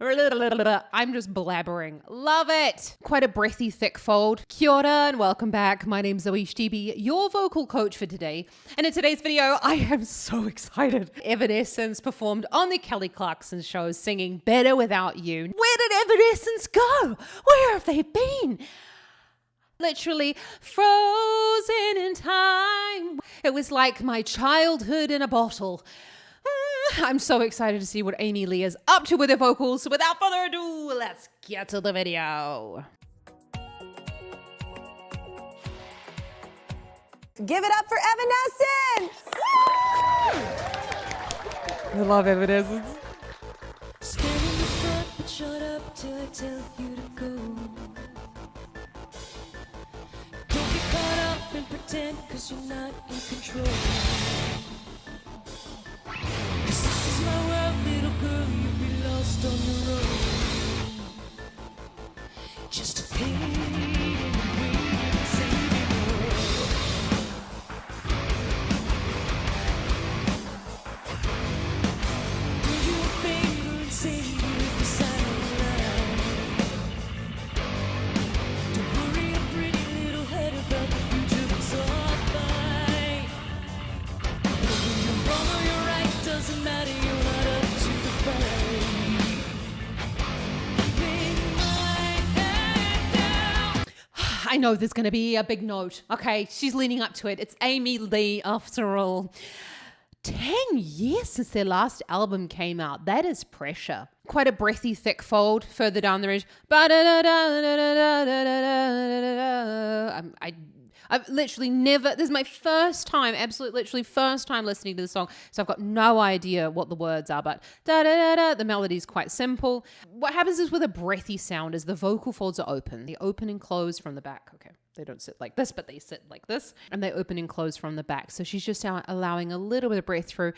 I'm just blabbering. Love it. Quite a breathy, thick fold. Kia ora and welcome back. My name's Zoe Stebe, your vocal coach for today. And in today's video, I am so excited. Evanescence performed on the Kelly Clarkson show singing Better Without You. Where did Evanescence go? Where have they been? Literally frozen in time. It was like my childhood in a bottle. I'm so excited to see what Amy Lee is up to with her vocals. So without further ado, let's get to the video. Give it up for Evanescence! I love Evanescence. Stand in the front, but shut up till I tell you to go. Don't get caught up and pretend, cause you're not in control. Cause this is my world, little girl, you'll be lost on your own. Just a pain in the way and save it all. Do you a favor and save you the silent line. Don't worry your pretty little head about the future, it's all fine. Whether you're wrong or you're right, doesn't matter, you're not up to the fight. Keeping my head down. I know there's going to be a big note. Okay, she's leaning up to it. It's Amy Lee after all. 10 years since their last album came out. That is pressure. Quite a breathy, thick fold further down the range. I've literally never, this is my first time, absolutely literally first time listening to the song, so I've got no idea what the words are, but the melody is quite simple. What happens is with a breathy sound is the vocal folds are open. They open and close from the back. Okay, they don't sit like this, but they sit like this, and they open and close from the back. So she's just allowing a little bit of breath through.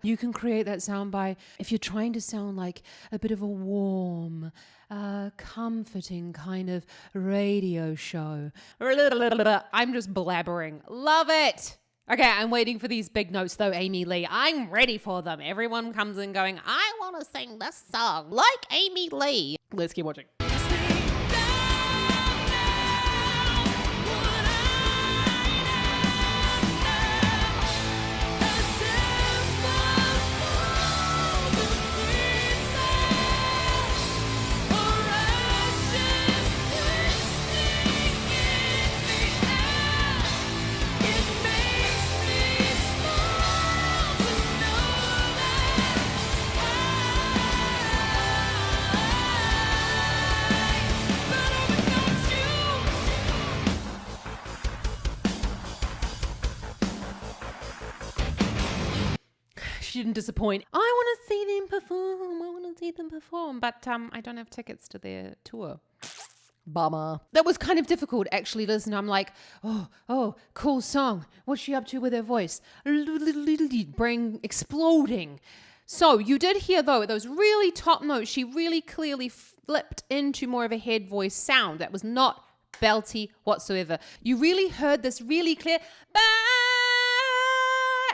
You can create that sound by, if you're trying to sound like a bit of a warm, comforting kind of radio show. I'm just blabbering. Love it. Okay, I'm waiting for these big notes though, Amy Lee. I'm ready for them. Everyone comes in going, I want to sing this song like Amy Lee. Let's keep watching. She didn't disappoint. I want to see them perform. But I don't have tickets to their tour. Bummer. That was kind of difficult, actually, listen. I'm like, oh, cool song. What's she up to with her voice? Brain exploding. So you did hear, though, those really top notes. She really clearly flipped into more of a head voice sound. That was not belty whatsoever. You really heard this really clear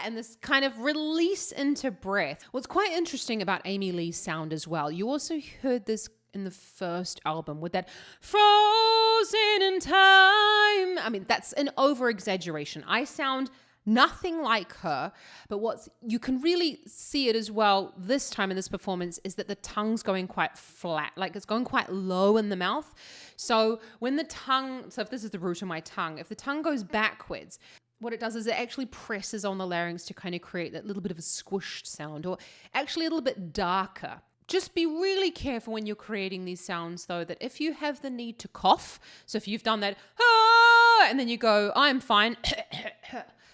and this kind of release into breath. What's quite interesting about Amy Lee's sound as well, you also heard this in the first album with that frozen in time. I mean, that's an over-exaggeration. I sound nothing like her, but you can really see it as well this time in this performance is that the tongue's going quite flat, like it's going quite low in the mouth. So when the tongue, so if this is the root of my tongue, if the tongue goes backwards, what it does is it actually presses on the larynx to kind of create that little bit of a squished sound, or actually a little bit darker. Just be really careful when you're creating these sounds, though, that if you have the need to cough, so if you've done that, and then you go, I'm fine,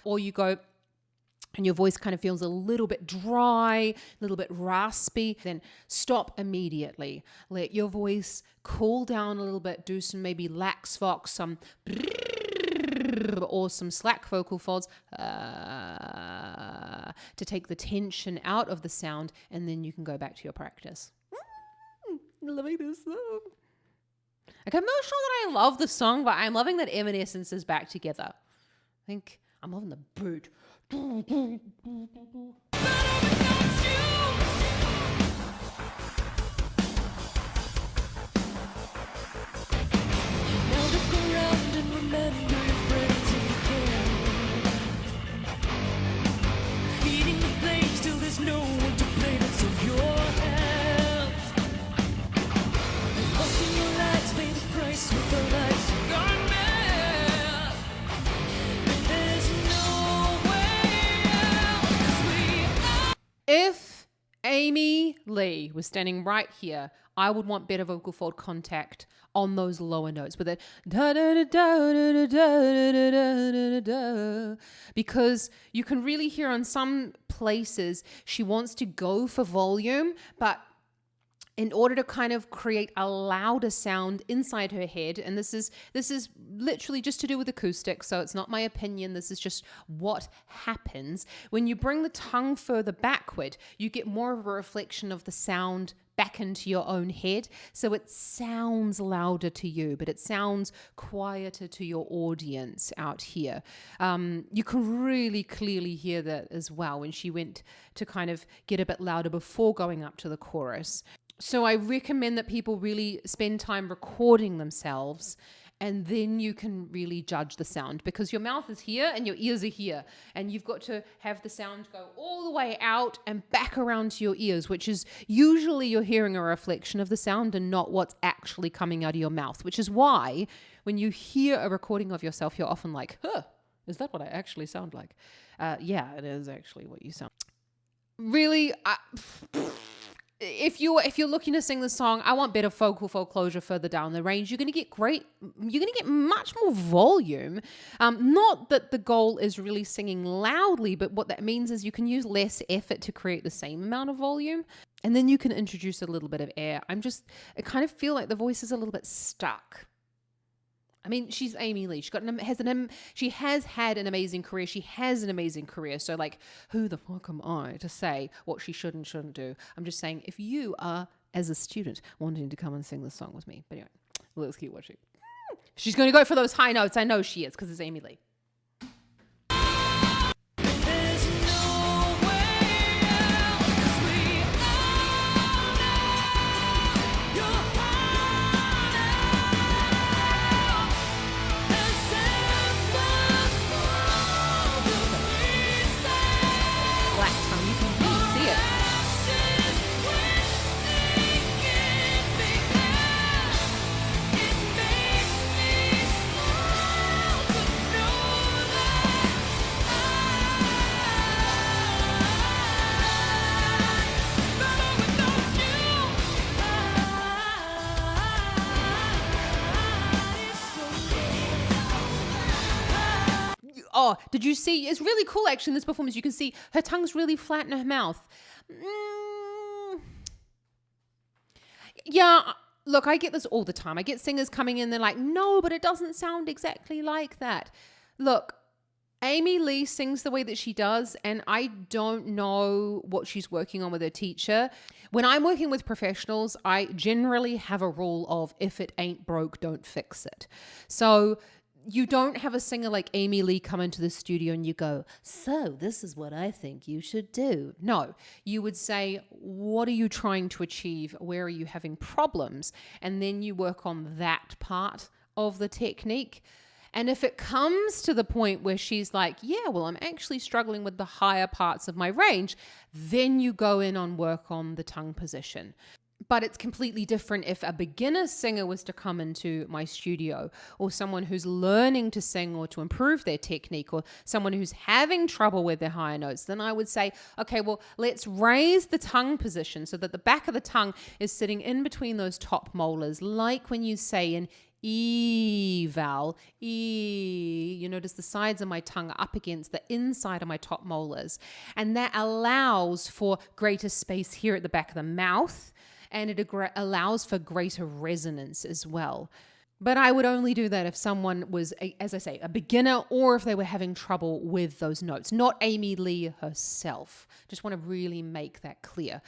or you go, and your voice kind of feels a little bit dry, a little bit raspy, then stop immediately. Let your voice cool down a little bit, do some maybe lax vox, some or some slack vocal folds to take the tension out of the sound, and then you can go back to your practice. Loving this song. Like, I'm not sure that I love the song, but I'm loving that Evanescence is back together. I think I'm loving the boot. If Amy Lee was standing right here, I would want better vocal fold contact on those lower notes with it da da da da da da da da da da, because you can really hear on some places she wants to go for volume, but in order to kind of create a louder sound inside her head, and this is literally just to do with acoustics, so it's not my opinion, this is just what happens. When you bring the tongue further backward, you get more of a reflection of the sound back into your own head, so it sounds louder to you, but it sounds quieter to your audience out here. You can really clearly hear that as well when she went to kind of get a bit louder before going up to the chorus. So I recommend that people really spend time recording themselves, and then you can really judge the sound, because your mouth is here and your ears are here, and you've got to have the sound go all the way out and back around to your ears, which is usually you're hearing a reflection of the sound and not what's actually coming out of your mouth, which is why when you hear a recording of yourself, you're often like, is that what I actually sound like? Yeah, it is actually what you sound. Really, if you're looking to sing the song, I want better vocal fold closure further down the range. You're going to get much more volume. Not that the goal is really singing loudly, but what that means is you can use less effort to create the same amount of volume. And then you can introduce a little bit of air. I kind of feel like the voice is a little bit stuck. I mean, she's Amy Lee. She has had an amazing career. She has an amazing career. So, like, who the fuck am I to say what she should and shouldn't do? I'm just saying, if you are, as a student, wanting to come and sing this song with me. But anyway, let's keep watching. She's going to go for those high notes. I know she is, because it's Amy Lee. There's no way out, 'cause we all know you're hard out. As embers fall to pieces, Black tongue, you can really see it. ashes twisting in the air. It makes me small to know that Oh, did you see? It's really cool, actually, in this performance. You can see her tongue's really flat in her mouth. Yeah, look, I get this all the time. I get singers coming in, they're like, no, but it doesn't sound exactly like that. Look, Amy Lee sings the way that she does, and I don't know what she's working on with her teacher. When I'm working with professionals, I generally have a rule of if it ain't broke, don't fix it. So you don't have a singer like Amy Lee come into the studio and you go, so this is what I think you should do. No, you would say, what are you trying to achieve? Where are you having problems? And then you work on that part of the technique. And if it comes to the point where she's like, yeah, well, I'm actually struggling with the higher parts of my range, then you go in and work on the tongue position. But it's completely different if a beginner singer was to come into my studio, or someone who's learning to sing or to improve their technique, or someone who's having trouble with their higher notes. Then I would say, okay, well, let's raise the tongue position so that the back of the tongue is sitting in between those top molars, like when you say an E vowel, E, you notice the sides of my tongue are up against the inside of my top molars. And that allows for greater space here at the back of the mouth, and it allows for greater resonance as well. But I would only do that if someone was, as I say, a beginner, or if they were having trouble with those notes, not Amy Lee herself. Just want to really make that clear.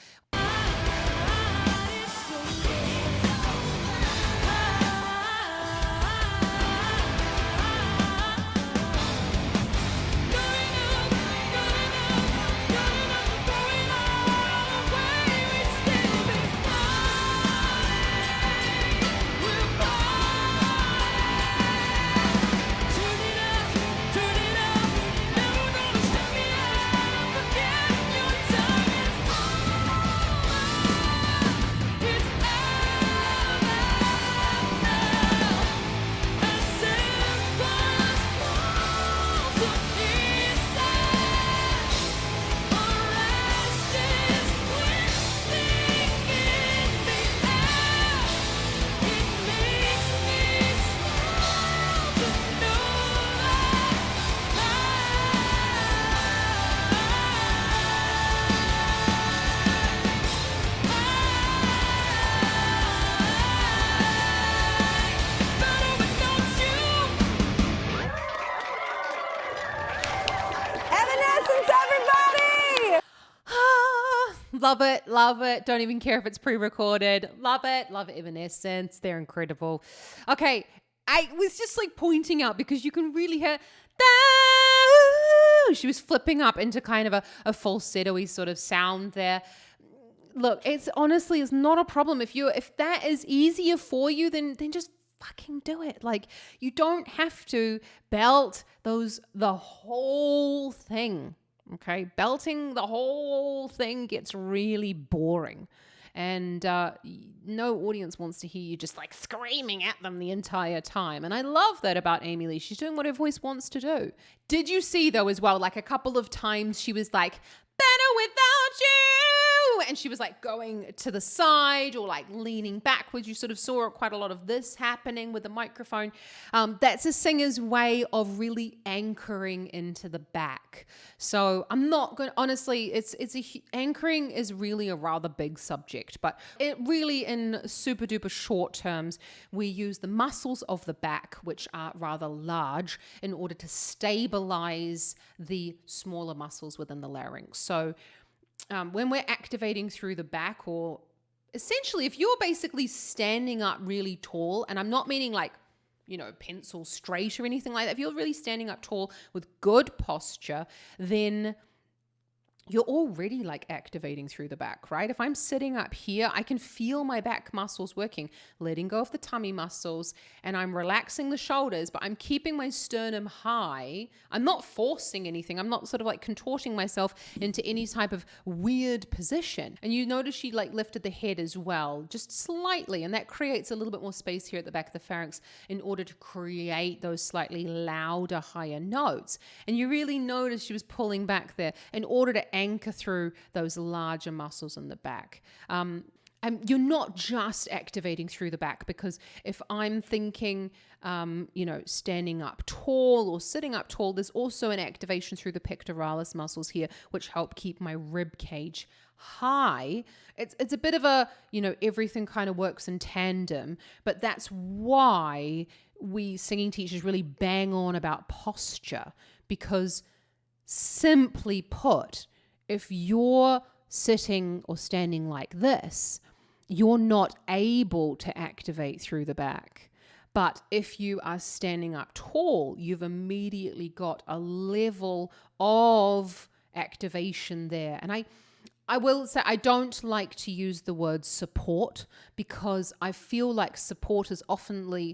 Love it, love it. Don't even care if it's pre-recorded. Love it, love Evanescence. They're incredible. Okay, I was just like pointing out because you can really hear she was flipping up into kind of a falsetto-y sort of sound there. Look, it's honestly is not a problem. If that is easier for you, then just fucking do it. Like, you don't have to belt the whole thing. Okay, belting the whole thing gets really boring. And no audience wants to hear you just like screaming at them the entire time. And I love that about Amy Lee. She's doing what her voice wants to do. Did you see though as well, like a couple of times she was like, better without you. And she was like going to the side or like leaning backwards. You sort of saw quite a lot of this happening with the microphone. That's a singer's way of really anchoring into the back. So I'm not going to, honestly, anchoring is really a rather big subject, but it really in super duper short terms, we use the muscles of the back, which are rather large, in order to stabilize the smaller muscles within the larynx. So when we're activating through the back, or essentially if you're basically standing up really tall, and I'm not meaning like, pencil straight or anything like that. If you're really standing up tall with good posture, then you're already like activating through the back, right? If I'm sitting up here, I can feel my back muscles working, letting go of the tummy muscles, and I'm relaxing the shoulders, but I'm keeping my sternum high. I'm not forcing anything. I'm not sort of like contorting myself into any type of weird position. And you notice she like lifted the head as well, just slightly, and that creates a little bit more space here at the back of the pharynx in order to create those slightly louder, higher notes. And you really notice she was pulling back there in order to anchor through those larger muscles in the back. And you're not just activating through the back, because if I'm thinking, standing up tall or sitting up tall, there's also an activation through the pectoralis muscles here, which help keep my rib cage high. It's a bit of a, everything kind of works in tandem, but that's why we singing teachers really bang on about posture, because simply put, if you're sitting or standing like this, you're not able to activate through the back. But if you are standing up tall, you've immediately got a level of activation there. And I will say I don't like to use the word support, because I feel like support is often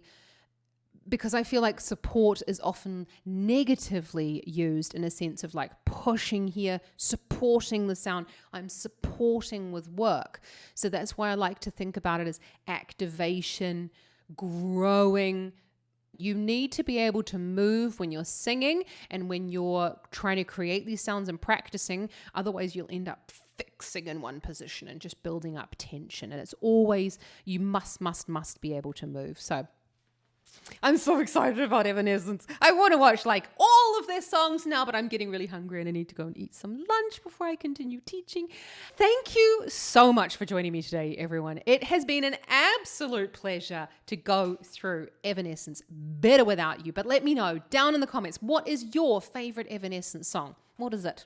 negatively used in a sense of like pushing here, supporting the sound. I'm supporting with work. So that's why I like to think about it as activation, growing. You need to be able to move when you're singing and when you're trying to create these sounds and practicing. Otherwise, you'll end up fixing in one position and just building up tension. And it's always, you must be able to move. So I'm so excited about Evanescence. I want to watch like all of their songs now, but I'm getting really hungry and I need to go and eat some lunch before I continue teaching. Thank you so much for joining me today, everyone. It has been an absolute pleasure to go through Evanescence Better Without You. But let me know down in the comments, what is your favorite Evanescence song? What is it?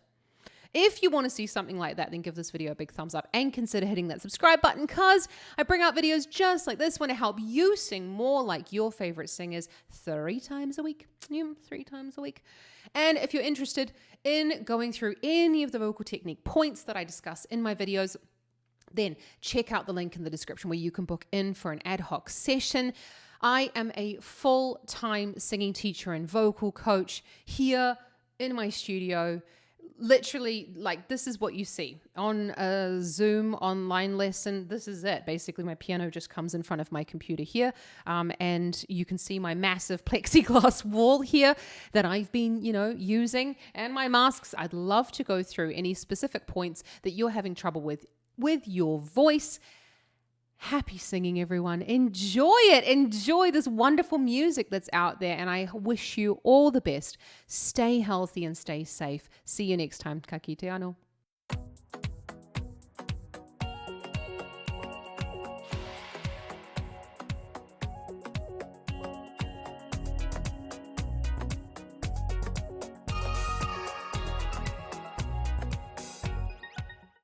If you want to see something like that, then give this video a big thumbs up and consider hitting that subscribe button, because I bring out videos just like this one to help you sing more like your favorite singers 3 times a week. 3 times a week. And if you're interested in going through any of the vocal technique points that I discuss in my videos, then check out the link in the description where you can book in for an ad hoc session. I am a full-time singing teacher and vocal coach here in my studio. Literally, like, this is what you see on a Zoom online lesson. This is it. Basically, my piano just comes in front of my computer here, and you can see my massive plexiglass wall here that I've been, using, and my masks. I'd love to go through any specific points that you're having trouble with your voice. Happy singing, everyone. Enjoy it. Enjoy this wonderful music that's out there. And I wish you all the best. Stay healthy and stay safe. See you next time. Ka kite anō.